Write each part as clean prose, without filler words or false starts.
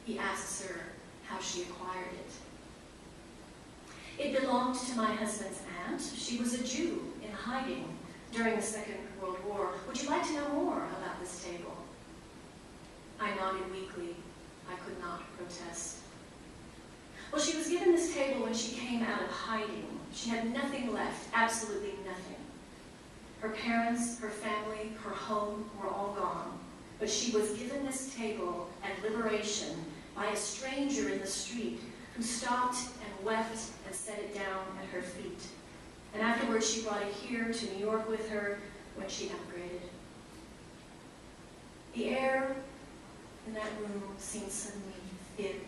He asks her how she acquired it. It belonged to my husband's aunt. She was a Jew in hiding during the Second World War. Would you like to know more about this table? I nodded weakly. I could not protest. Well, she was given this table when she came out of hiding. She had nothing left, absolutely nothing. Her parents, her family, her home were all gone. But she was given this table at liberation by a stranger in the street who stopped and wept and set it down at her feet. And afterwards she brought it here to New York with her when she emigrated. The air in that room seemed suddenly thin.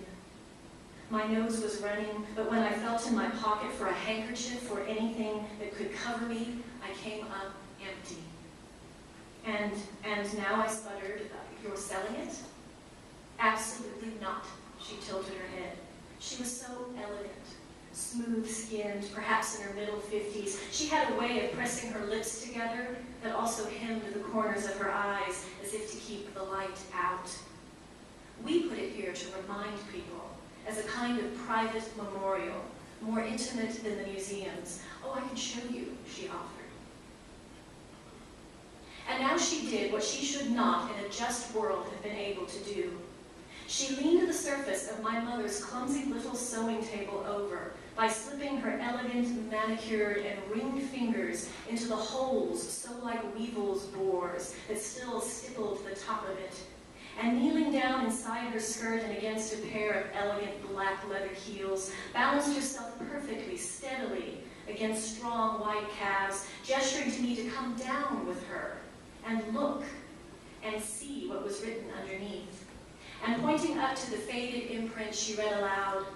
My nose was running, but when I felt in my pocket for a handkerchief or anything that could cover me, I came up empty. And now I sputtered, "You're selling it?" "Absolutely not," she tilted her head. She was so elegant, smooth-skinned, perhaps in her middle 50s. She had a way of pressing her lips together that also hemmed the corners of her eyes as if to keep the light out. "We put it here to remind people, as a kind of private memorial, more intimate than the museums." "Oh, I can show you," she offered. And now she did what she should not in a just world have been able to do. She leaned to the surface of my mother's clumsy little sewing table over by slipping her elegant, manicured, and ringed fingers into the holes so like weevil's bores that still stippled the top of it, and kneeling down inside her skirt and against a pair of elegant black leather heels, balanced herself perfectly, steadily, against strong white calves, gesturing to me to come down with her and look and see what was written underneath. And pointing up to the faded imprint, she read aloud,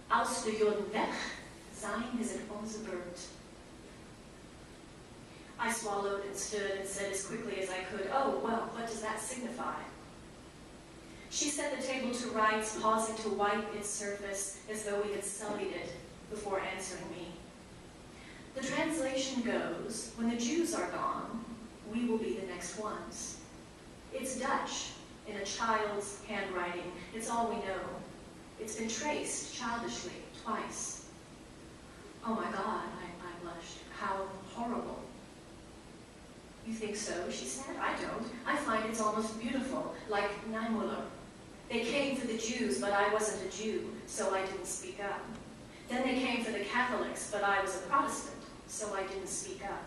"Aus de Joden weg, sein is in onze Burt." I swallowed and stood and said as quickly as I could, "Oh, well, what does that signify?" She set the table to rights, pausing to wipe its surface as though we had sullied it before answering me. "The translation goes, when the Jews are gone, we will be the next ones. It's Dutch, in a child's handwriting. It's all we know. It's been traced, childishly, twice." "Oh my God," I blushed. "How horrible." "You think so?" she said. "I don't. I find it's almost beautiful, like Niemöller. They came for the Jews, but I wasn't a Jew, so I didn't speak up. Then they came for the Catholics, but I was a Protestant, so I didn't speak up.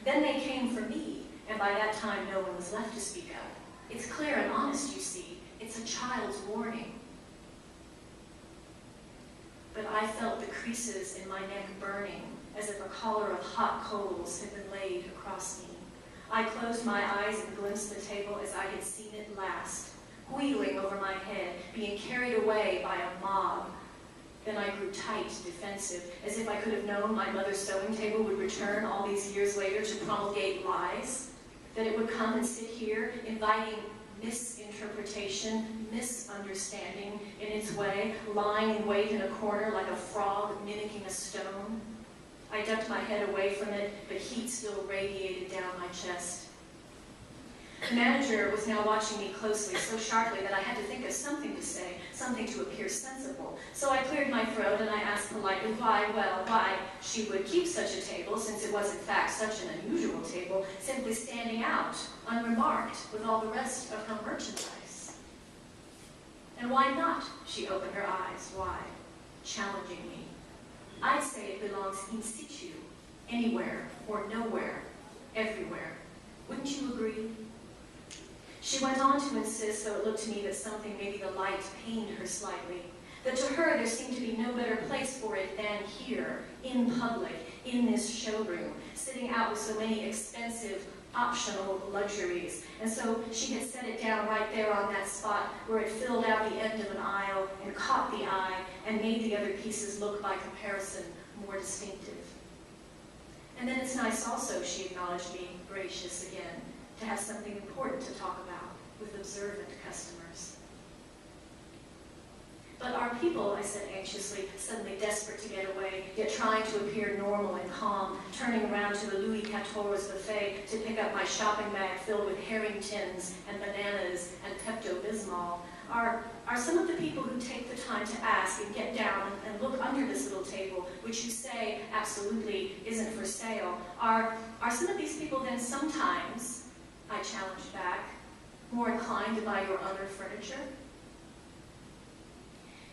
Then they came for me, and by that time no one was left to speak up. It's clear and honest, you see. It's a child's warning." But I felt the creases in my neck burning, as if a collar of hot coals had been laid across me. I closed my eyes and glimpsed the table as I had seen it last, wheeling over my head, being carried away by a mob. Then I grew tight, defensive, as if I could have known my mother's sewing table would return all these years later to promulgate lies, that it would come and sit here, inviting misinterpretation, misunderstanding in its way, lying in wait in a corner like a frog mimicking a stone. I ducked my head away from it, but heat still radiated down my chest. The manager was now watching me closely, so sharply that I had to think of something to say, something to appear sensible. So I cleared my throat and I asked politely why she would keep such a table, since it was in fact such an unusual table, simply standing out, unremarked, with all the rest of her merchandise. And why not? She opened her eyes wide, challenging me. I'd say it belongs in situ, anywhere or nowhere, everywhere. Wouldn't you agree? She went on to insist, though it looked to me that something, maybe the light, pained her slightly, that to her there seemed to be no better place for it than here, in public, in this showroom, sitting out with so many expensive, optional luxuries. And so she had set it down right there on that spot where it filled out the end of an aisle and caught the eye and made the other pieces look by comparison more distinctive. And then it's nice also, she acknowledged me, gracious again, to have something important to talk about with observant customers. But our people, I said anxiously, suddenly desperate to get away, yet trying to appear normal and calm, turning around to the Louis XIV buffet to pick up my shopping bag filled with herring tins and bananas and Pepto-Bismol. are some of the people who take the time to ask and get down and look under this little table, which you say absolutely isn't for sale. Are some of these people then sometimes, I challenged back, more inclined to buy your other furniture?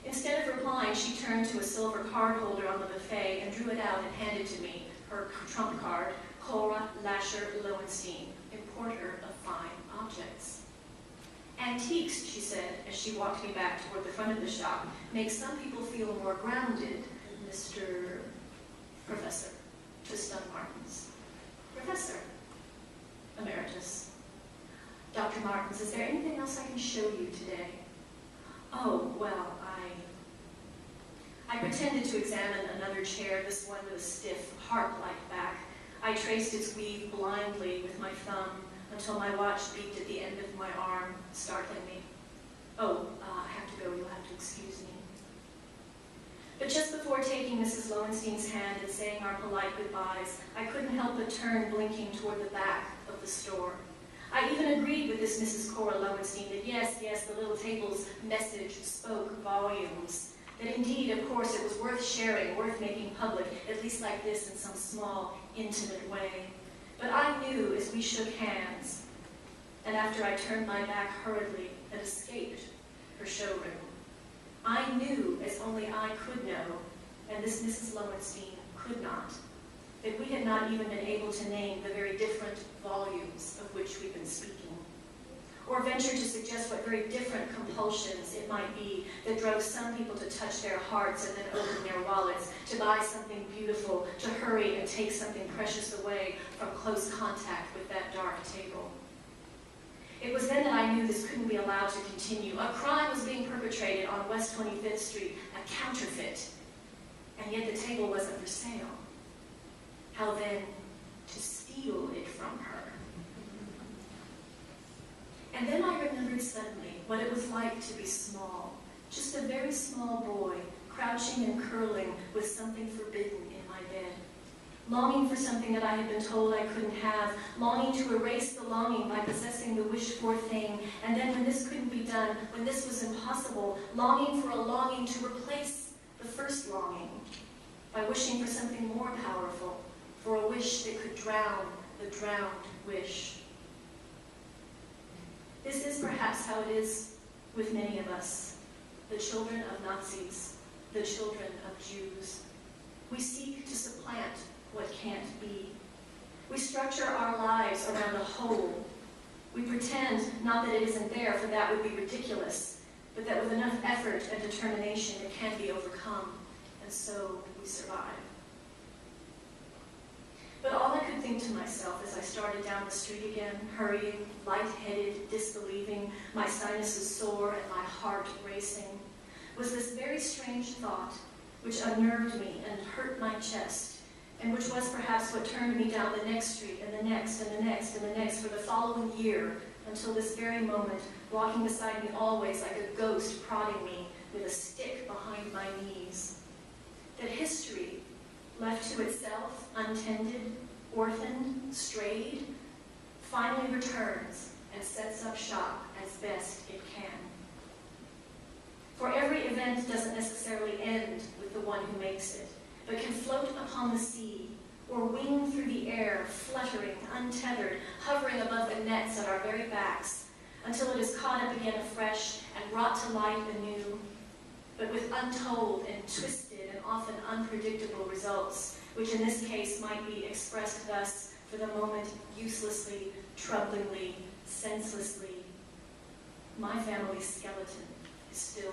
Instead of replying, she turned to a silver card holder on the buffet and drew it out and handed to me her trump card, Cora Lasher Lowenstein, importer of fine objects. Antiques, she said, as she walked me back toward the front of the shop, make some people feel more grounded, Mr. Professor, to stun Martins. Professor, Emeritus. Dr. Martins, is there anything else I can show you today? Oh, well, I pretended to examine another chair, this one with a stiff, harp-like back. I traced its weave blindly with my thumb until my watch beeped at the end of my arm, startling me. Oh, I have to go, you'll have to excuse me. But just before taking Mrs. Lowenstein's hand and saying our polite goodbyes, I couldn't help but turn blinking toward the back of the store. I even agreed with this Mrs. Cora Lowenstein that yes, the little table's message spoke volumes. That indeed, of course, it was worth sharing, worth making public, at least like this in some small, intimate way. But I knew as we shook hands, and after I turned my back hurriedly and escaped her showroom, I knew, as only I could know, and this Mrs. Lowenstein could not, that we had not even been able to name the very different volumes of which we've been speaking, or venture to suggest what very different compulsions it might be that drove some people to touch their hearts and then open their wallets, to buy something beautiful, to hurry and take something precious away from close contact with that dark table. It was then that I knew this couldn't be allowed to continue. A crime was being perpetrated on West 25th Street, a counterfeit, and yet the table wasn't for sale. How then to steal it from her? And then I remembered suddenly what it was like to be small, just a very small boy, crouching and curling with something forbidden in my bed, longing for something that I had been told I couldn't have, longing to erase the longing by possessing the wished-for thing, and then when this couldn't be done, when this was impossible, longing for a longing to replace the first longing by wishing for something more powerful, for a wish that could drown the drowned wish. This is perhaps how it is with many of us, the children of Nazis, the children of Jews. We seek to supplant what can't be. We structure our lives around a whole. We pretend not that it isn't there, for that would be ridiculous, but that with enough effort and determination it can be overcome, and so we survive. But all I could think to myself as I started down the street again, hurrying, light-headed, disbelieving, my sinuses sore and my heart racing, was this very strange thought which unnerved me and hurt my chest, and which was perhaps what turned me down the next street and the next and the next and the next for the following year until this very moment, walking beside me always like a ghost prodding me with a stick behind my knees. That history, left to itself, untended, orphaned, strayed, finally returns and sets up shop as best it can. For every event doesn't necessarily end with the one who makes it, but can float upon the sea, or wing through the air, fluttering, untethered, hovering above the nets at our very backs, until it is caught up again afresh and brought to life anew, but with untold and twisted and often unpredictable results, which in this case might be expressed thus, for the moment, uselessly, troublingly, senselessly. My family's skeleton is still